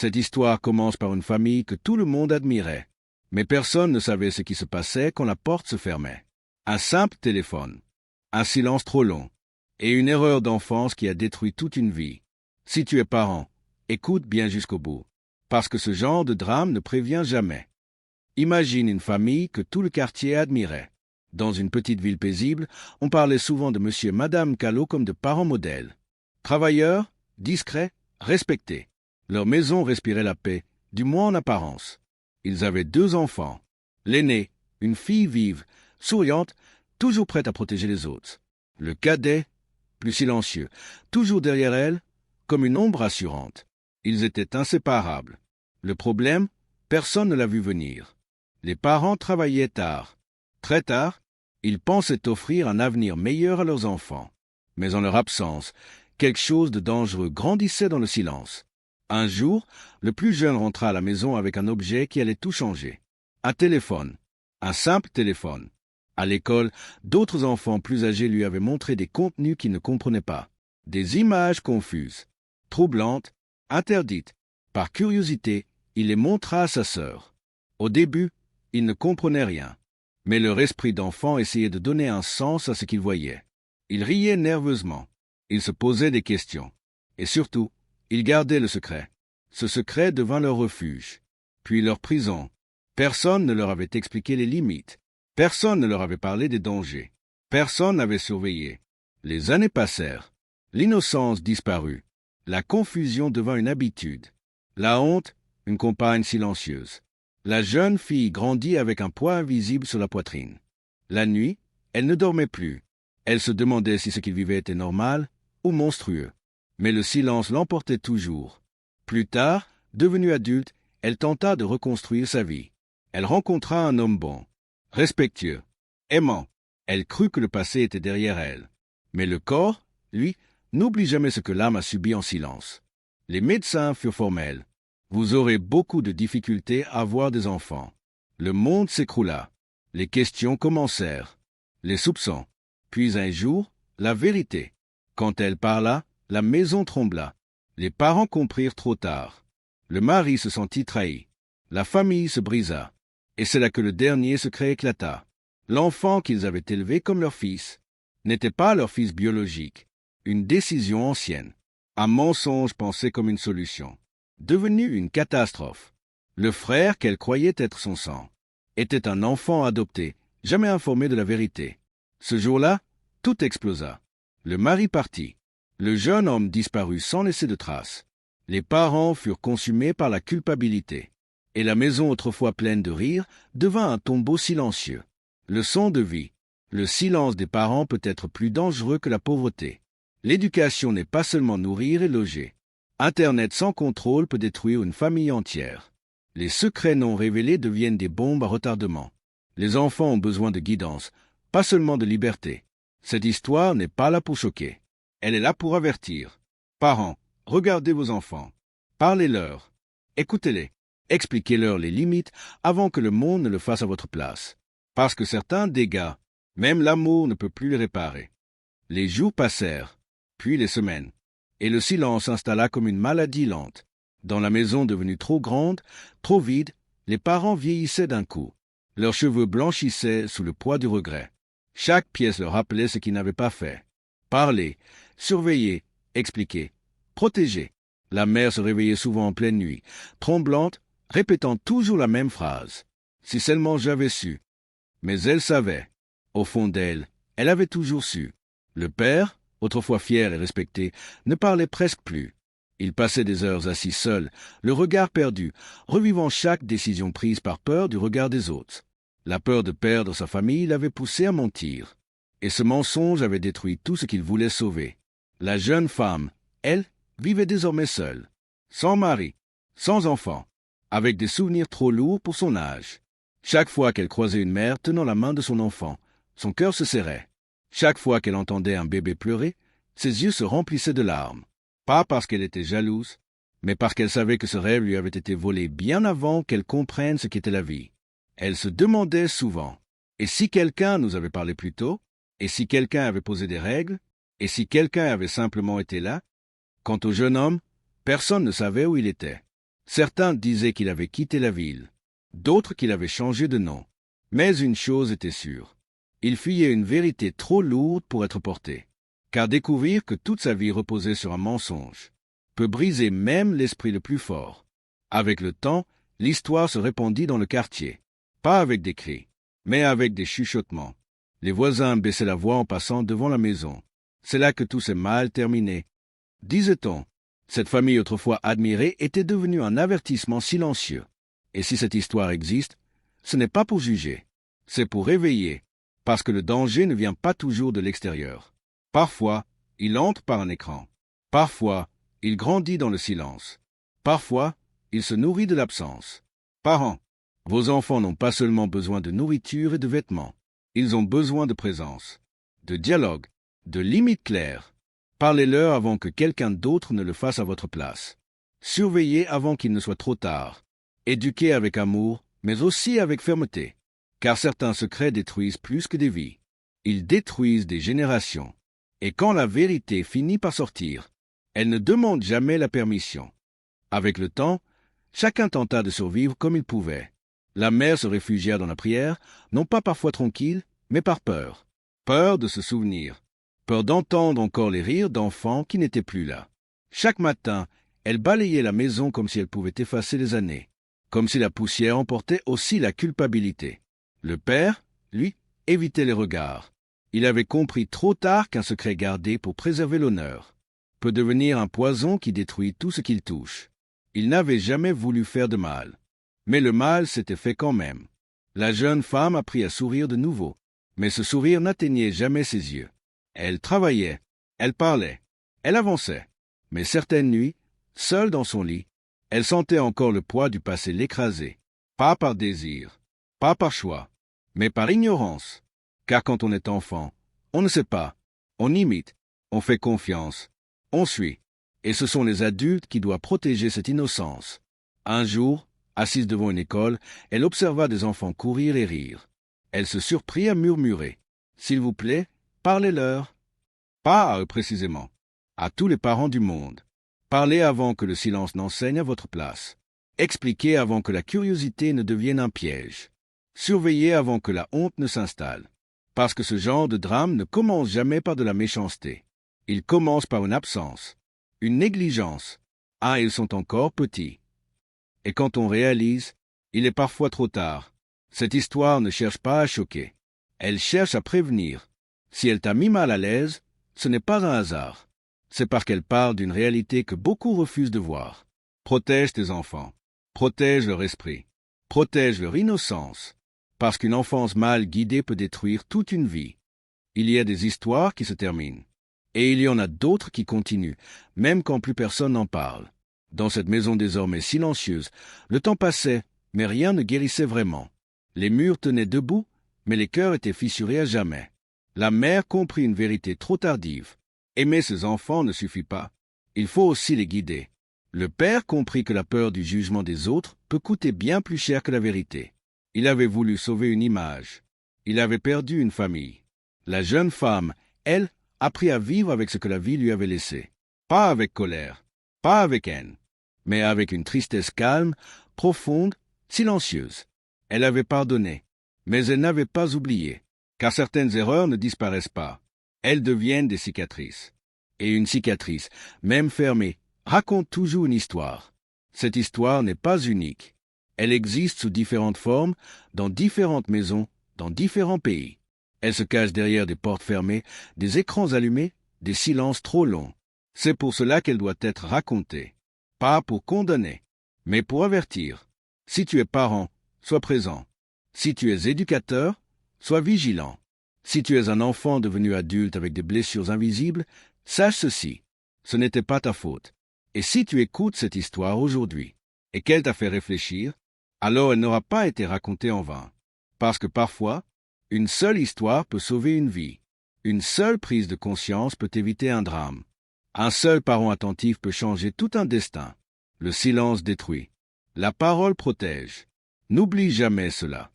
Cette histoire commence par une famille que tout le monde admirait. Mais personne ne savait ce qui se passait quand la porte se fermait. Un simple téléphone, un silence trop long, et une erreur d'enfance qui a détruit toute une vie. Si tu es parent, écoute bien jusqu'au bout, parce que ce genre de drame ne prévient jamais. Imagine une famille que tout le quartier admirait. Dans une petite ville paisible, on parlait souvent de monsieur et madame Callot comme de parents modèles. Travailleurs, discrets, respectés. Leur maison respirait la paix, du moins en apparence. Ils avaient 2 enfants. L'aîné, une fille vive, souriante, toujours prête à protéger les autres. Le cadet, plus silencieux, toujours derrière elle, comme une ombre assurante. Ils étaient inséparables. Le problème, personne ne l'a vu venir. Les parents travaillaient tard. Très tard, ils pensaient offrir un avenir meilleur à leurs enfants. Mais en leur absence, quelque chose de dangereux grandissait dans le silence. Un jour, le plus jeune rentra à la maison avec un objet qui allait tout changer. Un téléphone. Un simple téléphone. À l'école, d'autres enfants plus âgés lui avaient montré des contenus qu'il ne comprenait pas. Des images confuses, troublantes, interdites. Par curiosité, il les montra à sa sœur. Au début, il ne comprenait rien. Mais leur esprit d'enfant essayait de donner un sens à ce qu'il voyait. Il riait nerveusement. Il se posait des questions. Et surtout, il gardait le secret. Ce secret devint leur refuge, puis leur prison. Personne ne leur avait expliqué les limites. Personne ne leur avait parlé des dangers. Personne n'avait surveillé. Les années passèrent. L'innocence disparut. La confusion devint une habitude. La honte, une compagne silencieuse. La jeune fille grandit avec un poids invisible sur la poitrine. La nuit, elle ne dormait plus. Elle se demandait si ce qu'il vivait était normal ou monstrueux. Mais le silence l'emportait toujours. Plus tard, devenue adulte, elle tenta de reconstruire sa vie. Elle rencontra un homme bon, respectueux, aimant. Elle crut que le passé était derrière elle. Mais le corps, lui, n'oublie jamais ce que l'âme a subi en silence. Les médecins furent formels. Vous aurez beaucoup de difficultés à avoir des enfants. Le monde s'écroula. Les questions commencèrent. Les soupçons. Puis un jour, la vérité. Quand elle parla, la maison trembla. Les parents comprirent trop tard. Le mari se sentit trahi. La famille se brisa. Et c'est là que le dernier secret éclata. L'enfant qu'ils avaient élevé comme leur fils n'était pas leur fils biologique. Une décision ancienne. Un mensonge pensé comme une solution. Devenu une catastrophe. Le frère qu'elle croyait être son sang était un enfant adopté, jamais informé de la vérité. Ce jour-là, tout explosa. Le mari partit. Le jeune homme disparut sans laisser de traces. Les parents furent consumés par la culpabilité. Et la maison autrefois pleine de rire devint un tombeau silencieux. Leçon de vie. Le silence des parents peut être plus dangereux que la pauvreté. L'éducation n'est pas seulement nourrir et loger. Internet sans contrôle peut détruire une famille entière. Les secrets non révélés deviennent des bombes à retardement. Les enfants ont besoin de guidance, pas seulement de liberté. Cette histoire n'est pas là pour choquer. Elle est là pour avertir. Parents, regardez vos enfants. Parlez-leur. Écoutez-les. Expliquez-leur les limites avant que le monde ne le fasse à votre place. Parce que certains dégâts, même l'amour ne peut plus les réparer. Les jours passèrent, puis les semaines. Et le silence s'installa comme une maladie lente. Dans la maison devenue trop grande, trop vide, les parents vieillissaient d'un coup. Leurs cheveux blanchissaient sous le poids du regret. Chaque pièce leur rappelait ce qu'ils n'avaient pas fait. Parler, surveiller, expliquer, protéger. La mère se réveillait souvent en pleine nuit, tremblante, répétant toujours la même phrase. « Si seulement j'avais su ». Mais elle savait. Au fond d'elle, elle avait toujours su. Le père, autrefois fier et respecté, ne parlait presque plus. Il passait des heures assis seul, le regard perdu, revivant chaque décision prise par peur du regard des autres. La peur de perdre sa famille l'avait poussé à mentir. Et ce mensonge avait détruit tout ce qu'il voulait sauver. La jeune femme, elle, vivait désormais seule, sans mari, sans enfant, avec des souvenirs trop lourds pour son âge. Chaque fois qu'elle croisait une mère tenant la main de son enfant, son cœur se serrait. Chaque fois qu'elle entendait un bébé pleurer, ses yeux se remplissaient de larmes. Pas parce qu'elle était jalouse, mais parce qu'elle savait que ce rêve lui avait été volé bien avant qu'elle comprenne ce qu'était la vie. Elle se demandait souvent, et si quelqu'un nous avait parlé plus tôt, et si quelqu'un avait posé des règles, et si quelqu'un avait simplement été là? Quant au jeune homme, personne ne savait où il était. Certains disaient qu'il avait quitté la ville, d'autres qu'il avait changé de nom. Mais une chose était sûre. Il fuyait une vérité trop lourde pour être portée. Car découvrir que toute sa vie reposait sur un mensonge peut briser même l'esprit le plus fort. Avec le temps, l'histoire se répandit dans le quartier. Pas avec des cris, mais avec des chuchotements. Les voisins baissaient la voix en passant devant la maison. C'est là que tout s'est mal terminé. Disait-on, cette famille autrefois admirée était devenue un avertissement silencieux. Et si cette histoire existe, ce n'est pas pour juger, c'est pour réveiller, parce que le danger ne vient pas toujours de l'extérieur. Parfois, il entre par un écran. Parfois, il grandit dans le silence. Parfois, il se nourrit de l'absence. Parents, vos enfants n'ont pas seulement besoin de nourriture et de vêtements. Ils ont besoin de présence, de dialogue, de limites claires. Parlez-leur avant que quelqu'un d'autre ne le fasse à votre place. Surveillez avant qu'il ne soit trop tard. Éduquez avec amour, mais aussi avec fermeté. Car certains secrets détruisent plus que des vies. Ils détruisent des générations. Et quand la vérité finit par sortir, elle ne demande jamais la permission. Avec le temps, chacun tenta de survivre comme il pouvait. La mère se réfugia dans la prière, non pas parfois tranquille, mais par peur. Peur de se souvenir. Peur d'entendre encore les rires d'enfants qui n'étaient plus là. Chaque matin, elle balayait la maison comme si elle pouvait effacer les années. Comme si la poussière emportait aussi la culpabilité. Le père, lui, évitait les regards. Il avait compris trop tard qu'un secret gardé pour préserver l'honneur peut devenir un poison qui détruit tout ce qu'il touche. Il n'avait jamais voulu faire de mal. Mais le mal s'était fait quand même. La jeune femme apprit à sourire de nouveau. Mais ce sourire n'atteignait jamais ses yeux. Elle travaillait, elle parlait, elle avançait. Mais certaines nuits, seule dans son lit, elle sentait encore le poids du passé l'écraser. Pas par désir, pas par choix, mais par ignorance. Car quand on est enfant, on ne sait pas, on imite, on fait confiance, on suit. Et ce sont les adultes qui doivent protéger cette innocence. Un jour, assise devant une école, elle observa des enfants courir et rire. Elle se surprit à murmurer. « S'il vous plaît, parlez-leur. » Pas à eux précisément, à tous les parents du monde. Parlez avant que le silence n'enseigne à votre place. Expliquez avant que la curiosité ne devienne un piège. Surveillez avant que la honte ne s'installe. Parce que ce genre de drame ne commence jamais par de la méchanceté. Il commence par une absence, une négligence. Ah, ils sont encore petits. Et quand on réalise, il est parfois trop tard. Cette histoire ne cherche pas à choquer. Elle cherche à prévenir. Si elle t'a mis mal à l'aise, ce n'est pas un hasard. C'est parce qu'elle parle d'une réalité que beaucoup refusent de voir. Protège tes enfants. Protège leur esprit. Protège leur innocence. Parce qu'une enfance mal guidée peut détruire toute une vie. Il y a des histoires qui se terminent. Et il y en a d'autres qui continuent, même quand plus personne n'en parle. Dans cette maison désormais silencieuse, le temps passait, mais rien ne guérissait vraiment. Les murs tenaient debout, mais les cœurs étaient fissurés à jamais. La mère comprit une vérité trop tardive. Aimer ses enfants ne suffit pas. Il faut aussi les guider. Le père comprit que la peur du jugement des autres peut coûter bien plus cher que la vérité. Il avait voulu sauver une image. Il avait perdu une famille. La jeune femme, elle, apprit à vivre avec ce que la vie lui avait laissé. Pas avec colère, pas avec haine, mais avec une tristesse calme, profonde, silencieuse. Elle avait pardonné, mais elle n'avait pas oublié, car certaines erreurs ne disparaissent pas. Elles deviennent des cicatrices. Et une cicatrice, même fermée, raconte toujours une histoire. Cette histoire n'est pas unique. Elle existe sous différentes formes, dans différentes maisons, dans différents pays. Elle se cache derrière des portes fermées, des écrans allumés, des silences trop longs. C'est pour cela qu'elle doit être racontée. Pas pour condamner, mais pour avertir. Si tu es parent, sois présent. Si tu es éducateur, sois vigilant. Si tu es un enfant devenu adulte avec des blessures invisibles, sache ceci. Ce n'était pas ta faute. Et si tu écoutes cette histoire aujourd'hui, et qu'elle t'a fait réfléchir, alors elle n'aura pas été racontée en vain. Parce que parfois, une seule histoire peut sauver une vie. Une seule prise de conscience peut éviter un drame. Un seul parent attentif peut changer tout un destin. Le silence détruit. La parole protège. N'oublie jamais cela.